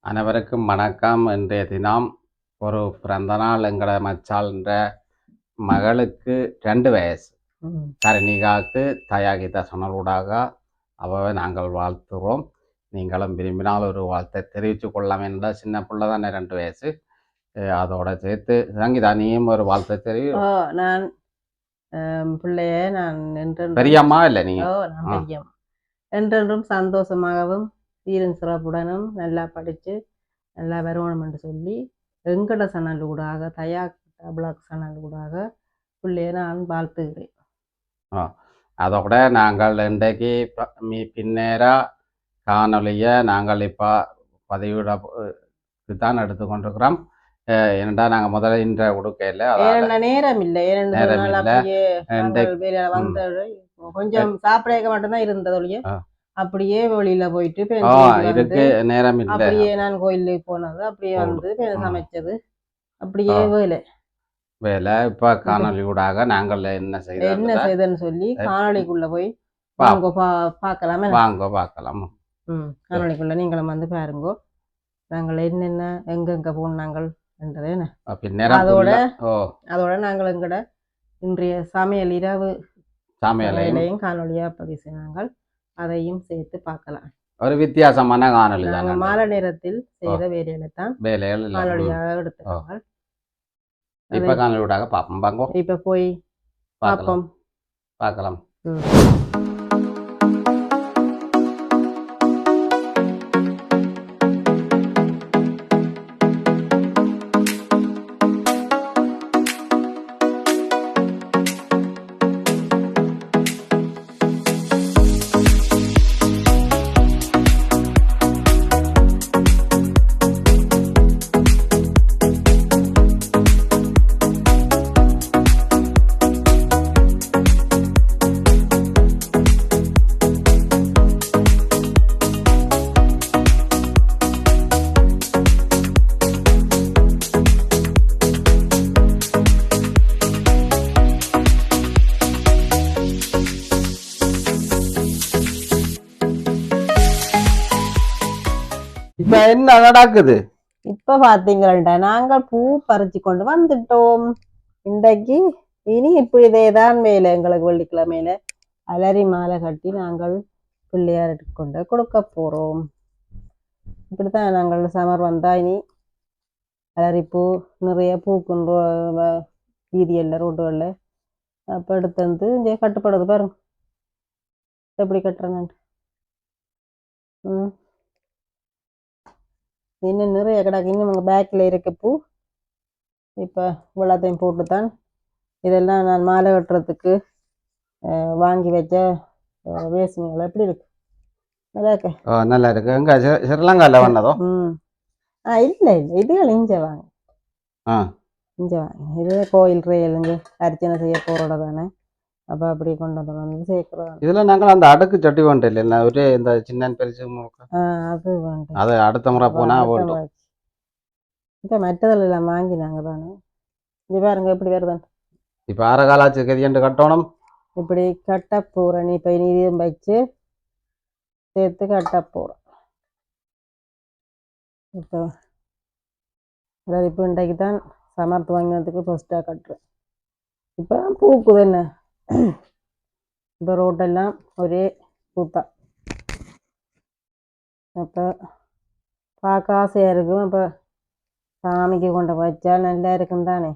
அனைவருக்கும் வணக்கம். இன்றைய தினம் ஒரு பிறந்தநாள் எங்கள மச்சாள்ன்ற மகளுக்கு 2 வயசு. தரணிகாவுக்கு தயாகித சொன்னலூடாக அவவை நாங்கள் வாழ்த்துகிறோம். நீங்களும் விரும்பினால் ஒரு வாழ்த்தை தெரிவித்து கொள்ளலாம் என்ற சின்ன பிள்ளை தானே 2 வயசு. அதோட சேர்த்து சங்கீதா நீயும் ஒரு வாழ்த்தை தெரியும். நான் பிள்ளைய நான் பெரியம்மா இல்லை நீங்க என்றென்றும் சந்தோஷமாகவும் சீரும் சிறப்புடனும் நல்லா படித்து நல்லா வருமானம் என்று சொல்லி எங்கட சனல் ஊடாக தயா பிளாக் சனல் ஊடாக பிள்ளைய நான் வாழ்த்துகிறேன். அதோட நாங்கள் இன்றைக்கு பின்னேற காணொலியை நாங்கள் இப்போ பதிவிட தான் எடுத்துக்கொண்டிருக்கிறோம். ஏனென்றா நாங்கள் முதல்ல இன்ற உடுக்கையில் நேரம் இல்லை வந்து கொஞ்சம் சாப்பிட மட்டும்தான் இருந்தது. அப்படியே வெளியில போயிட்டு இருக்கு நேரம் இல்லை. அப்படியே நான் கோயிலுக்கு போனது அப்படியே வந்து சமைச்சது அப்படியே வேலை இப்ப காணொலி ஊடாக நாங்கள் என்ன செய்தன்னு சொல்லி காணொலிக்குள்ள போய் பார்க்கலாமே பார்க்கலாம். காணொலிக்குள்ள நீங்களும் வந்து பாருங்க நாங்கள் என்னென்ன எங்கெங்க போனாங்கள் என்றதே. அதோட நாங்கள் எங்கட இன்றைய சமையல் இரவு சமையலையும் காணொலியா பதிவு செய்தாங்கள். அதையும் சேர்த்து பார்க்கலாம். ஒரு வித்தியாசமான காணொலி நாங்கள் மாலை நேரத்தில் செய்த வேலைகளை தான் காணொலியாக எடுத்துக்கோங்க. இப்ப காணொலியாக பார்ப்போம். இப்ப போய் பார்க்கலாம். இப்ப என்ன நடக்குது? இப்ப பாத்தீங்களா நாங்கள் பூ பறிச்சு கொண்டு வந்துட்டோம். இன்றைக்கு இனி இப்படிதேதான் வேலை எங்களுக்கு. வெள்ளிக்கிழமையில அலரி மாலை கட்டி நாங்கள் பிள்ளையாருக்கு கொண்டு கொடுக்க போறோம். இப்படித்தான் நாங்கள் சமர் வந்தா இனி அலரி பூ நிறைய பூக்குன்ற வீதியல்ல ரோடுகள்ல அப்ப எடுத்து வந்து இங்கே கட்டுப்படுது பாருங்க எப்படி கட்டுறேன்னு. இன்னும் நிறைய கிடக்கு. இன்னும் உங்கள் பேக்கில் இருக்க பூ இப்போ இவ்வளோத்தையும் போட்டுத்தான் இதெல்லாம் நான் மாலை கட்டுறதுக்கு வாங்கி வச்ச வேஸ்ட்டுங்களை. எப்படி இருக்கு? நல்லா இருக்கு. நல்லா இருக்கு. எங்க ஸ்ரீலங்காவில் வந்ததோ? இல்லை இதுகள் இங்கே வாங்க இது கோயில் ரயிலுங்க அர்ச்சனை செய்ய போகிறோட தானே. அப்போ அப்படி கொண்டு வந்து சேர்க்குறோம். இதில் நாங்கள் அந்த அடுக்கு சட்டி வேண்டாம் இல்லை ஒரே இந்த சின்ன பெருசு அது வேண்டாம். அது அடுத்த முறை போனால் இப்போ மற்றதில் எல்லாம் வாங்கினாங்க தானே. இது பாருங்க எப்படி வருதான். இப்போ அரை காலாச்சு கதியண்டு கட்டணும். இப்படி கட்ட போகிறேன். நீ இப்போ இதையும் வச்சு சேர்த்து கட்ட போகிறேன். இப்போ இப்போ இன்றைக்கு தான் சமர்த்து வாங்கினதுக்கு ஃபஸ்ட்டாக கட்டுறேன். இப்போ பூக்குது என்ன இப்போ ரோட்டெல்லாம் ஒரே பூத்தா. அப்போ பார்க்க ஆசையாக இருக்கும். அப்போ சாமிக்கு கொண்டு வச்சா நல்லா இருக்கும் தானே.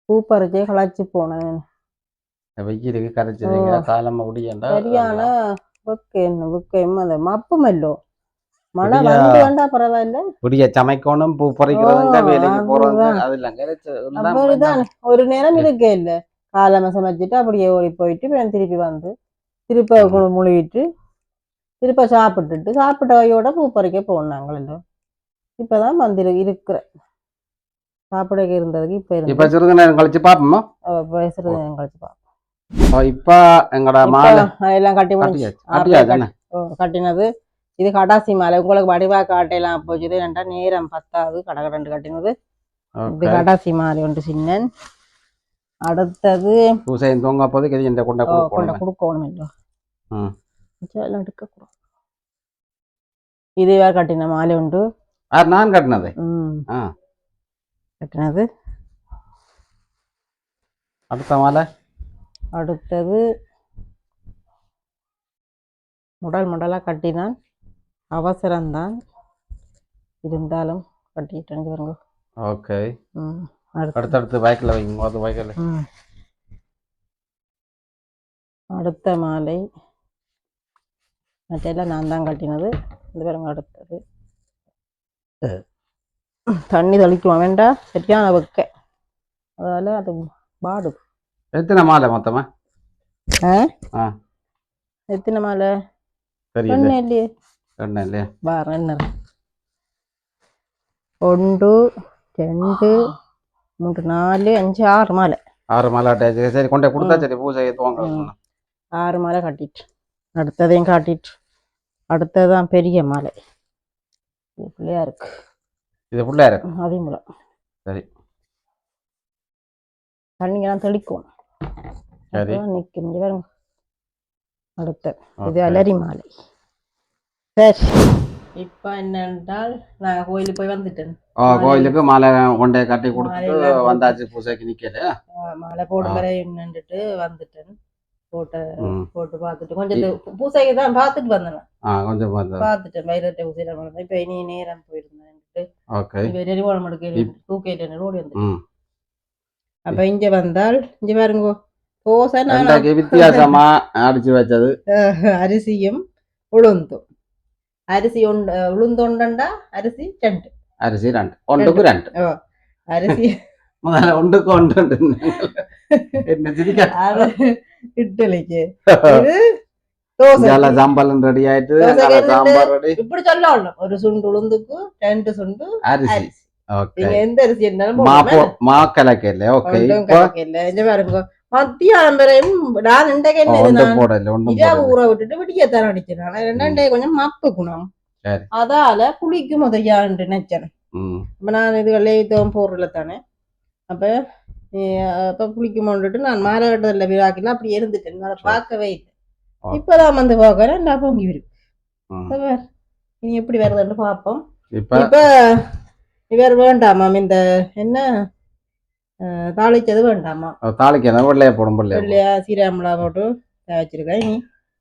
பூ பறிச்சே களைச்சி போனேன். வெயிலுக்கு கரைச்சி காலம் முடியண்டா சரியான வெக்கையும் அந்த மப்புமல்லோ மழை வந்து வேண்டா பரவாயில்ல. புதிய சமைக்கணும் பூ பறிக்கிறதுங்க வேலைக்கு போறது அப்படிதான் ஒரு நேரம் இருக்கே இல்லை. காலமாக சமைச்சிட்டு அப்படியே ஓடி போயிட்டு திருப்பி வந்து திருப்ப முழுகிட்டு திருப்ப சாப்பிட்ட கையோட பூ பறிக்க போனாங்களோ. இப்பதான் வந்து இருக்கிற சாப்பிட இருந்ததுக்கு இப்ப சிறிது நேரம் கழிச்சு பார்ப்போமா? சிறிது நேரம் கழிச்சு பார்ப்போம். இப்ப எங்கட மாலை எல்லாம் கட்டினது. இது கடாசி மாலை. உங்களுக்கு வடிவா காட்டையெல்லாம் போச்சு. ரெண்டா நேரம் 10 கடகடண்டு கட்டினது. இது கடாசி மாலை ஒன்று சின்ன. அடுத்தது பூசையும் தூங்க போது கொண்ட கொடுக்கணும் இல்லை. எடுக்க இது வேற கட்டின மாலை உண்டு. நான் கட்டினது. ஆ கட்டினது. அடுத்த மாலை. அடுத்தது முதலாக கட்டினான். அவசரம்தான் இருந்தாலும் கட்டிட்டேன் பாருங்க. ஓகே. அடுத்தடுத்து பைக்கில் வைங்க. பைக்கில் அடுத்த மாலை மற்றெல்லாம் நான் தான் கட்டினது. இந்த பாருங்க. அடுத்தது தண்ணி தெளிக்குமா வேண்டாம், சரியான வைக்க, அதால அது பாடு. எத்தனை மாலை மொத்தமா? எத்தனை மாலை தெரியல. இல்லையே. இல்லையா? பாரு என்ன 1 2 3 4 5 6 மாலை. 6 மாலை ஆட்டாச்சு. சரி கொண்டே கொடுத்தா சரி பூஜை ஏற்றுவாங்க. 6 மாலை காட்டிட்டு அடுத்ததையும் காட்டிட்டு அடுத்ததான் பெரிய மாலை. இது பிள்ளையா இருக்கு. இது பிள்ளையா இருக்கு. அதே மூலம் சரி தண்ணிங்கெல்லாம் தெளிக்கும். சரி நிற்கும் பாருங்க. அடுத்த இது அலரி மாலை. சரி இப்ப என்னென்றால் நான் கோயிலுக்கு போய் வந்துட்டேன். கோயிலுக்கு மாலை கொண்டே கட்டி கொடுத்துட்டு வந்தாச்சு. பூஜைக்கு நிக்கல. மாலை போடும் வரை நின்றுட்டு வந்துட்டேன். போட்டு பார்த்துட்டு கொஞ்சம் பூசைக்கு தான் பார்த்துட்டு வந்தேன். கொஞ்சம் பார்த்துட்டேன். வைரட்டை பூசையில இப்ப இனி நேரம் போயிருந்தேன். தூக்கிட்டு ஓடி வந்து அப்ப இங்க வந்தால் இங்க பாருங்க. தோசை வித்தியாசமா அடிச்சு வச்சது. அரிசியும் உளுந்தும். அரிசி உளுந்தொண்டா அரிசி 2. அரிசி 2 ஒன்றுக்கு 2. அரிசி முதல்ல ஒன்றுக்கு 1 என்ன இட்லிக்கு சாம்பார் ரெடி ஆயிட்டு. இப்படி சொல்லணும். ஒரு சுண்டு உளுந்துக்கு 2 சுண்டு அரிசி. எந்த அரிசி இருந்தாலும் மத்தியானம் வரையும் நான் ஊற விட்டுட்டு விடியத்தான் அடிச்சேன். கொஞ்சம் மப்பு குணம், அதால புளிக்கும் உதவியான்னு நினைச்சேன். நான் இதுகள் போடுறல தானே. அப்ப புளிக்குமோன்ட்டு நான் மாலை கட்டதில்ல விழாக்கில அப்படி இருந்துட்டேன். அதை பார்க்கவே இல்லை. இப்பதான் வந்து பார்க்கறேன். நான் பொங்கி இருக்கு. இனி எப்படி வருதுன்னு பார்ப்போம். இப்ப இவர் வேண்டாமாம். இந்த என்ன தாளிச்சது வேண்டாமா? தாளிக்கணும். வெள்ளையா போடும். வெள்ளையா சீராமலா போட்டு வச்சிருக்கேன். இனி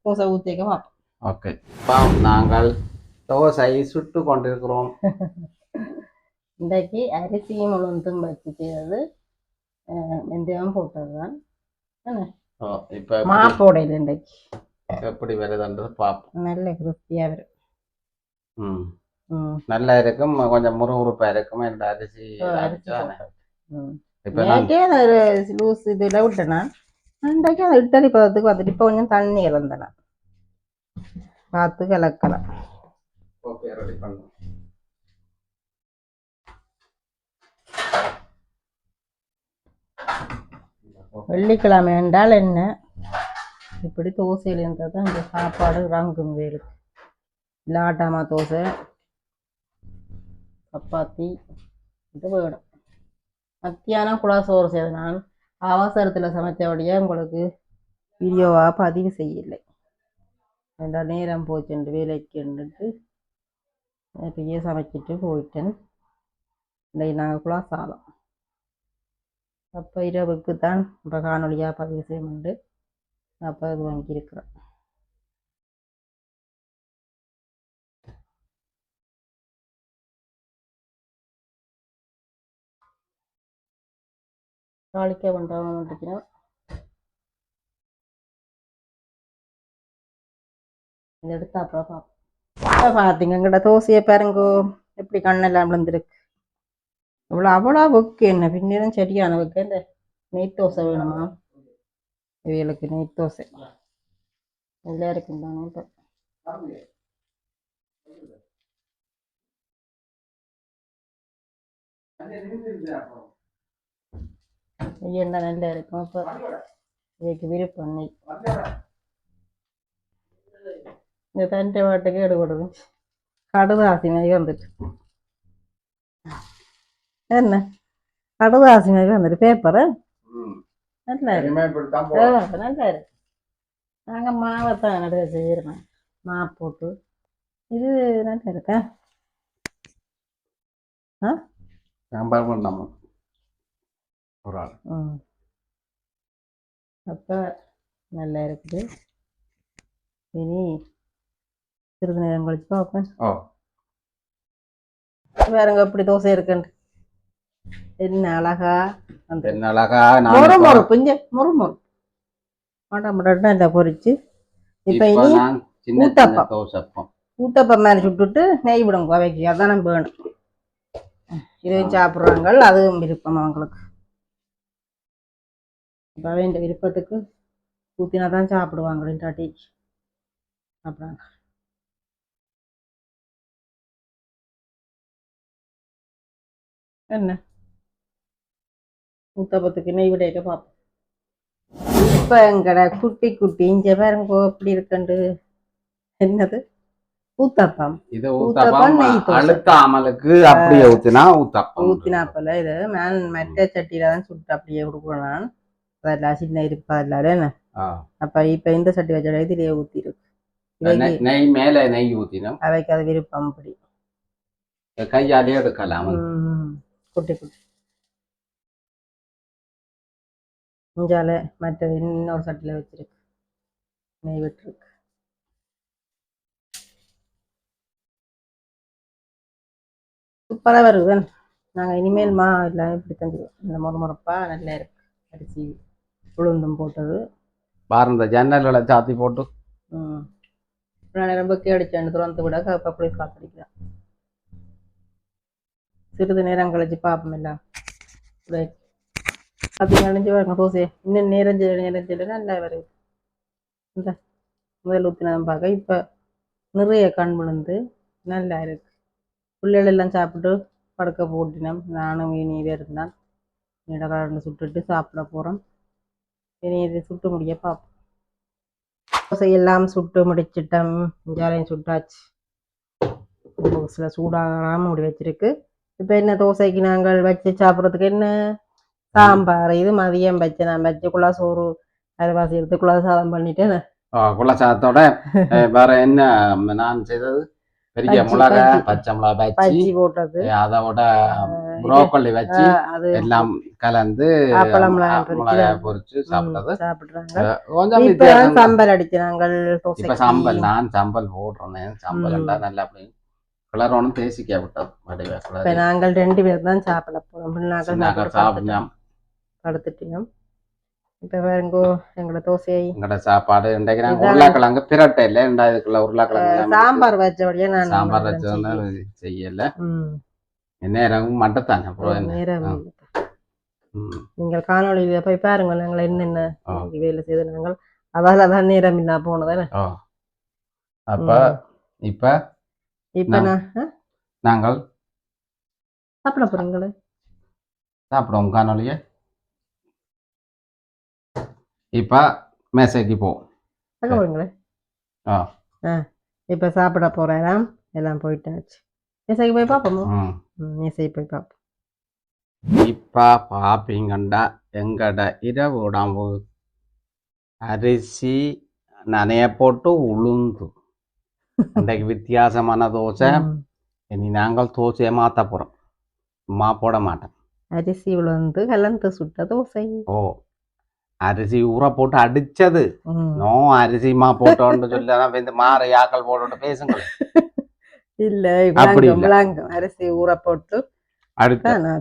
தோசை ஊற்றிக்க பார்ப்போம். ஓகே. நாங்கள் தோசை சுட்டு கொண்டிருக்கிறோம். இன்றைக்கு அரிசியும் உளுந்தும் வச்சு செய்யறது. வெந்தயம் போட்டதுதான். இப்ப மாப்போடையில் இன்றைக்கு எப்படி வருதுன்றது பார்ப்போம். நல்ல கிறிஸ்பியா வரும். நல்லா இருக்கும். கொஞ்சம் முறுமுறுப்பா இருக்கும். இந்த அரிசி லூஸ் இதுல விட்டேனா இன்றைக்கு அந்த இட்டலி பதத்துக்கு வந்துட்டு இப்ப கொஞ்சம் தண்ணி இறந்தன பார்த்து கலக்கலாம். வெள்ளிக்கிழமை என்றால் என்ன, இப்படி தோசையில் இருந்தால் தான் இந்த சாப்பாடு ரங்கும் வேலுக்கு. இல்லை ஆட்டாமா தோசை சப்பாத்தி இது வேணும். மத்தியானம் குழா சோறு செய்து நான் அவசரத்தில் சமைச்சபடியாக உங்களுக்கு வீடியோவாக பதிவு செய்யலை. ரெண்டா நேரம் போச்சுண்டு வேலைக்குன்ட்டு இப்பயே சமைச்சிட்டு போயிட்டேன். இன்றைக்கு நாங்கள் குழா சாதம். அப்போ இரவுக்கு தான் இப்போ காணொலியாக பதிவு செய்யணுண்டு. அப்போ அது வாங்கியிருக்கிறேன். தாளிக்க வேண்டாம். இதை எடுத்து அப்புறம் பார்ப்போம். பார்த்தீங்க எங்கள்ட தோசையை பாருங்க எப்படி கண்ணெல்லாம் விழுந்துருக்கு. அவ்வளோ வைக்க என்ன பின்னேரம் சரியான வைக்க. இந்த நெய் தோசை வேணுமா இவங்களுக்கு? நெய் தோசை நல்லா இருக்கும் தானே. இப்போ என்ன நல்லா இருக்கும். இப்போ இதுக்கு விருப்பம் நெய். இந்த தண்டை வாட்டுக்கு எடுபடுது. கடுதாசி மாதிரி வந்துட்டு என்ன கடுதாசி மாதிரி வந்துட்டு பேப்பரு நல்லா இருக்கு. நல்லா இருக்கு. நாங்கள் மாவைத்தான் நடுவே செய்யறோம். மா போட்டு இது நல்லா இருக்கா சாம்பார் பண்ணாம ஒரு ஆள் அப்போ நல்லா இருக்குது. இனி சிறிது நேரம் கழிச்சு பார்ப்பேன். ஓ வேறங்க எப்படி தோசை இருக்குன்னு என்ன அழகா அந்த என்ன அழகா மொறு மொறு கொஞ்சம் மொறு மொறு மாட்டா இல்லை பொரிச்சு இப்போ இனி ஊத்தப்பம் தோசைப்பம் ஊத்தப்பம் மாதிரி சுட்டுட்டு நெய் விடும் கோவைக்கு அதான் வேணும். இதையும் சாப்பிட்றாங்க, அதுவும் விருப்பம் அவங்களுக்கு. இப்போ இந்த விருப்பத்துக்கு ஊற்றினா தான் சாப்பிடுவாங்க. இல்லாட்டி சாப்பிட்றாங்க. என்ன ஊத்தப்பத்துக்கு நெய் விடையில பார்ப்போம். இப்போ எங்கட குட்டி குட்டி இங்க பாருங்க எப்படி இருக்குண்டு. என்னது ஊத்தப்பம். இது ஊத்தப்பம் அழுத்தாமலுக்கு அப்படியே ஊத்தினா ஊத்தப்பம் ஊத்தினாப்பல இது நான் மற்ற சட்டியில தான் சுட்டு அப்படியே கொடுக்குறேன். அதெல்லாம் சின்ன இருப்பா எல்லாரும் என்ன அப்ப இப்ப இந்த சட்டி வச்ச இதுலயே ஊத்தி இருக்கு. நெய் மேல நெய் ஊத்தினோம் அவைக்கு அது விருப்பம் அப்படி கையாலே எடுக்கலாம். குட்டி குட்டி இஞ்சால மற்றது இன்னொரு சட்டில வச்சிருக்கு நெய் விட்டுருக்கு. சூப்பரா வருது. நாங்க இனிமேல் எல்லாம் இப்படி தந்துடுவோம். இந்த முறப்பா நல்லா இருக்கு. அரிசி உளுந்தும் போட்டது பாருந்த ஜன்னல்களை சாத்தி போட்டு நான் ரொம்ப கேடிச்சேன் துறந்து விட அப்படி காத்தடிக்கிறேன். சிறிது நேரம் கழிச்சு பார்ப்போம் எல்லாம் அப்படி நினைஞ்சு பாருங்க தோசையை இன்னும் நேரஞ்சு நல்லா வருது. இந்த முதல் ஊற்றினதும் பார்க்க இப்போ நிறைய கண் விழுந்து நல்லா இருக்கு. பிள்ளைகள் எல்லாம் சாப்பிட்டு படுக்க போட்டினோம். நானும் இனி இருந்தான் இடக்காரன்னு சுட்டுட்டு சாப்பிட போகிறோம். இனி இது சுட்டு முடிய பார்ப்போம். தோசையெல்லாம் சுட்டு முடிச்சிட்டோம். இஞ்சாலையும் சுட்டாச்சு. சில சூடாகாமல் முடி வச்சிருக்கு. இப்போ என்ன தோசைக்கு நாங்கள் வச்சு சாப்பிட்றதுக்கு என்ன சாம்பார். இது மதியம் வச்சு நான் வச்சுக்குள்ளா சோறு அரைவாசி எடுத்துக்குள்ளா சாதம் பண்ணிட்டேன். குள்ள சாதத்தோட வேற என்ன நான் செய்தது பெரிய மிளகா பச்சை மிளகா பச்சி போட்டது அதோட புரோக்கோலி வச்சு எல்லாம் கலந்து மிளகாய் பொரிச்சு சாப்பிடுறது. கொஞ்சம் சாம்பல் அடிச்சு நாங்கள் இப்ப சாம்பல் நான் சாம்பல் போடுறேன். சாம்பல் நல்லா அப்படி கிளறோன்னு தேசிக்க விட்டோம். நாங்கள் 2 பேர் தான் சாப்பிட போறோம். சாப்பிடலாம் படுத்துட்டோம். இப்ப வேறங்கோ எங்களோட தோசை எங்களோட சாப்பாடு உருளைக்கிழங்கு பிரட்டை இல்லை இதுக்குள்ள உருளைக்கிழங்கு சாம்பார் வச்சபடியே நான் சாம்பார் வச்சது செய்யல. நேரம் மட்டத்தாங்க நீங்கள் காணொலியில போய் பாருங்க நாங்கள் என்னென்ன வேலை செய்து நாங்கள் அதான் நேரம் இல்லா போனதானே. அப்ப இப்ப நாங்கள் சாப்பிட போறீங்களே சாப்பிடுவோம் காணொலிய. இப்ப மேசைக்கு போறீங்களே. இப்ப சாப்பிட போறேன். எல்லாம் போயிட்டாச்சு. மேசைக்கு போய் பார்ப்போம். மேசை போய் பார்ப்போம். இப்ப பாப்பீங்கண்டா எங்கட இரவு உடம்பு அரிசி நனைய போட்டு உளுந்து இன்றைக்கு வித்தியாசமான தோசை. இனி நாங்கள் தோசையை மாத்த போறோம். சும்மா போட மாட்டேன். அரிசி உளுந்து கலந்து சுட்ட தோசை. ஓ அரிசி ஊற போட்டு அடிச்சது. நோ அரிசிமா போட்டோன்னு சொல்லி மாற யாக்கள் போட்டு பேசுங்க. இல்ல அரிசி ஊற போட்டு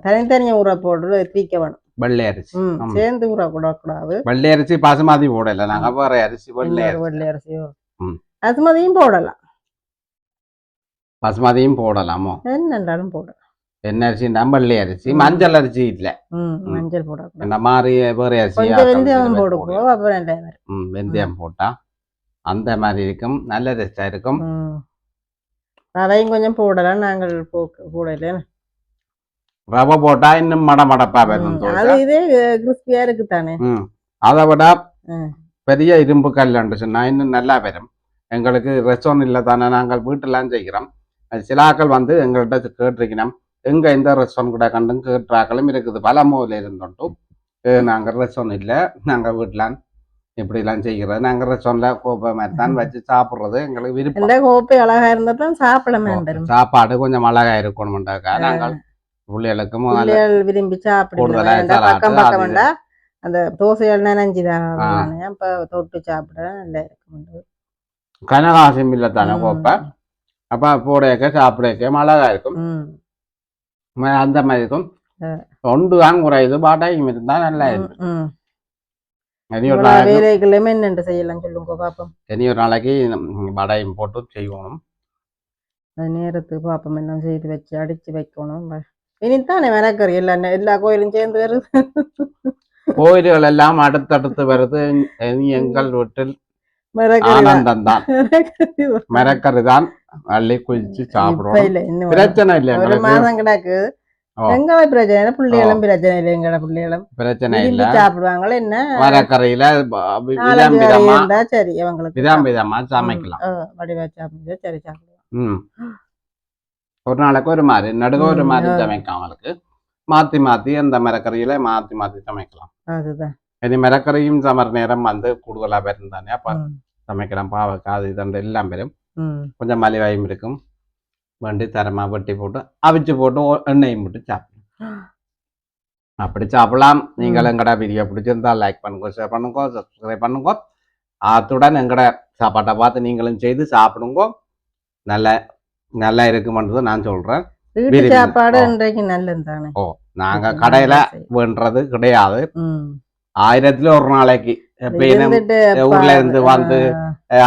தனித்தனியா ஊற போட்டு தீக்க வேணும். வெள்ளை அரிசி சேர்ந்து ஊற போடக்கூடாது. வெள்ளை அரிசி பாசுமதி போடல. நாங்க வேற அரிசி வெள்ளை அரிசியோ பாசுமதியும் போடலாம். பாசுமதியும் போடலாமோ என்னண்டாலும் போடலாம். என்ன அரிசி வெள்ளை அரிசி மஞ்சள் அரிசி இல்ல மஞ்சள் போடக்கூடாது. இந்த மாதிரி வேற அரிசி வெந்தயம் போடுவோம். அப்புறம் வெந்தயம் போட்டா அந்த மாதிரி இருக்கும். நல்ல டேஸ்டா இருக்கும். ரவையும் கொஞ்சம் போடலாம். நாங்கள் போடல. ரவை போட்டா இன்னும் மடமடப்பா வரும். இதே கிறிஸ்பியா இருக்கு தானே. அதை விட பெரிய இரும்பு கல் சொன்னா இன்னும் நல்லா வரும். எங்களுக்கு ரெஸ்டாரண்ட் இல்லை தானே. நாங்கள் வீட்டெல்லாம் செய்கிறோம். சிலாக்கள் எங்கள்கிட்ட கேட்டிருக்கணும். எங்க இந்த ரெஸ்டாரண்ட் கூட கண்டும் கேட்டாக்களும் இருக்குது. பல மூலையில் இருந்தோட்டும் நாங்கள் ரெஸ்டாரண்ட் இல்லை. நாங்கள் வீட்டில் இப்படி எல்லாம் செய்கிறது நாங்க சொல்ல கோப்பை மாதிரி தான் வச்சு சாப்பிடுறது எங்களுக்கு விருப்பம். இந்த கோப்பை அழகா இருந்தா தான் சாப்பிட வேண்டும். சாப்பாடு கொஞ்சம் அழகா இருக்கணும்டாக்கா நாங்கள் பிள்ளைகளுக்கும் பிள்ளைகள் விரும்பி சாப்பிடுங்க. பக்கம் பக்கம் வேண்டா அந்த தோசைகள் நினைஞ்சுதான் அப்ப தொட்டு சாப்பிட நல்லா இருக்கும். கனகாசம் இல்லை தானே கோப்பை அப்ப போடையக்க சாப்பிடக்க அழகா இருக்கும். அந்த மாதிரி இருக்கும். ஒன்று தான் குறையுது பாட்டாயும் இருந்தா நல்லா இருக்கும். வேலைகளுமே என்னென்று செய்யலாம் சொல்லுங்க பாப்போம். இனி ஒரு நாளைக்கு வடையும் போட்டு செய்யணும். நேரத்துக்கு பாப்பம் எல்லாம் செய்து வச்சு அடிச்சு வைக்கணும். இனித்தானே மெனக்கறி எல்லா கோயிலும் சேர்ந்து வருது. கோயில்கள் எல்லாம் அடுத்தடுத்து வருது. எங்கள் வீட்டில் ஆனந்தம் தான். மெனக்கறி தான் அள்ளி குளிச்சு சாப்பிடுவோம். பிரச்சனை இல்லை. ஒரு மாதம் கிடக்கு எங்களை பிரச்சனை பிள்ளைகளும் பிரச்சனை இல்லை. எங்கட பிள்ளைகளும் பிரச்சனை இல்லை சாப்பிடுவாங்களே என்ன மரக்கரையில சரி அவங்களுக்கு விதமா சமைக்கலாம். வடிவா சாப்பிடுங்க சரி சாப்பிடுவோம். ஒரு நாளைக்கு ஒரு மாதிரி நடுக ஒரு மாதிரி சமைக்கும். அவங்களுக்கு மாத்தி மாத்தி அந்த மரக்கரையில மாத்தி மாத்தி சமைக்கலாம். அதுதான் இனி மரக்கரையும் சமர் நேரம் வந்து கூடுதலா பேரும் தானே அப்ப சமைக்கலாம். பாவக்காய் அது இதண்டு எல்லாம் பேரும் கொஞ்சம் மலிவாயும் இருக்கும். வண்டி தரமா வெட்டி போட்டு அவிச்சு போட்டு எண்ணெயும் போட்டு சாப்பிடலாம். அப்படி சாப்பிடலாம். நீங்கள் எங்கடா வீடியோ பிடிச்சிருந்தா லைக் பண்ணுங்க, ஷேர் பண்ணுங்க, சப்ஸ்கிரைப் பண்ணுங்க. அத்துடன் எங்கட சாப்பாட்டை பார்த்து நீங்களும் செய்து சாப்பிடுங்க. நல்லா இருக்குமன்றது நான் சொல்றேன். சாப்பாடு இன்றைக்கு நல்லது தானே. நாங்க கடையில வேண்டது கிடையாது. 1000ல ஒரு நாளைக்கு ஊர்ல இருந்து வந்து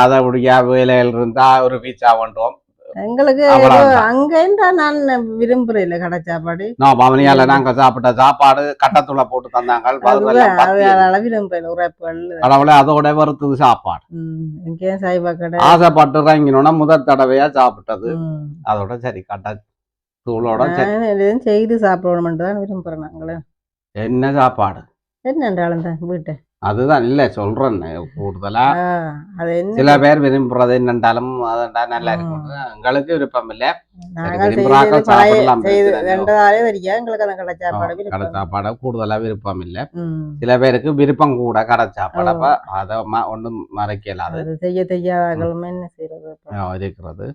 அதை முடியா வேலையில இருந்தா ஒரு பீச்சா வேண்டுவோம். எங்களுக்கு அங்க இருந்தா நான் விரும்புறேன் கடை சாப்பாடு. பவனியால நாங்க சாப்பிட்ட சாப்பாடு கட்டத்துல போட்டு தந்தாங்க. கடவுளை அதோட வறுத்தது சாப்பாடு. ஆசைப்பட்டு இறங்கினோன்னா முதல் தடவையா சாப்பிட்டது. அதோட சரி கட்ட தூளோட செய்து சாப்பிடணும் தான் விரும்புறேன். நாங்களே என்ன சாப்பாடு என்னன்றாலும் தான் வீட்டை அதுதான் இல்ல சொல்றேன். கூடுதலா சில பேர் விரும்புறது என்னண்டாலும் நல்லா இருக்கும். எங்களுக்கு விருப்பம் இல்ல. கடை சாப்பாடு கூடுதலா விருப்பம் இல்ல. சில பேருக்கு விருப்பம் கூட கடை சாப்பாடு. அப்ப அத ஒண்ணும் மறைக்கலாது செய்ய தெரியாதவங்களும் என்ன செய்யறது இருக்கிறது.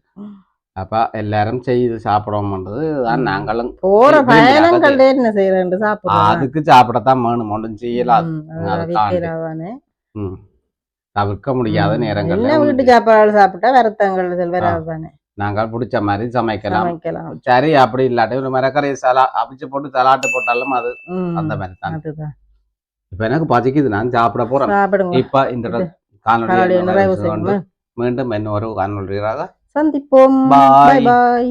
அப்ப எல்லாரும் செய்து சாப்பிடுவோம்ன்றது தான். நாங்களும் போற பயணங்கள் என்ன செய்யறது சாப்பிடுவோம். அதுக்கு சாப்பிடத்தான் வேணும். ஒன்றும் செய்யலாம். தவிர்க்க முடியாத நேரங்கள் வீட்டு சாப்பாடு சாப்பிட்டா வருத்தங்கள் வராதுதானே. நாங்கள் பிடிச்ச மாதிரி சமைக்கலாம். சரி அப்படி இல்லாட்டி ஒரு மரக்கரை அவிச்சு போட்டு சலாட்டு போட்டாலும் அது அந்த மாதிரி தான். இப்ப எனக்கு பசிக்குது. நான் சாப்பிட போறேன். இப்ப இந்த காணொலி மீண்டும் இன்னொரு காணொலியாக சந்திப்போம். பாய் பாய்.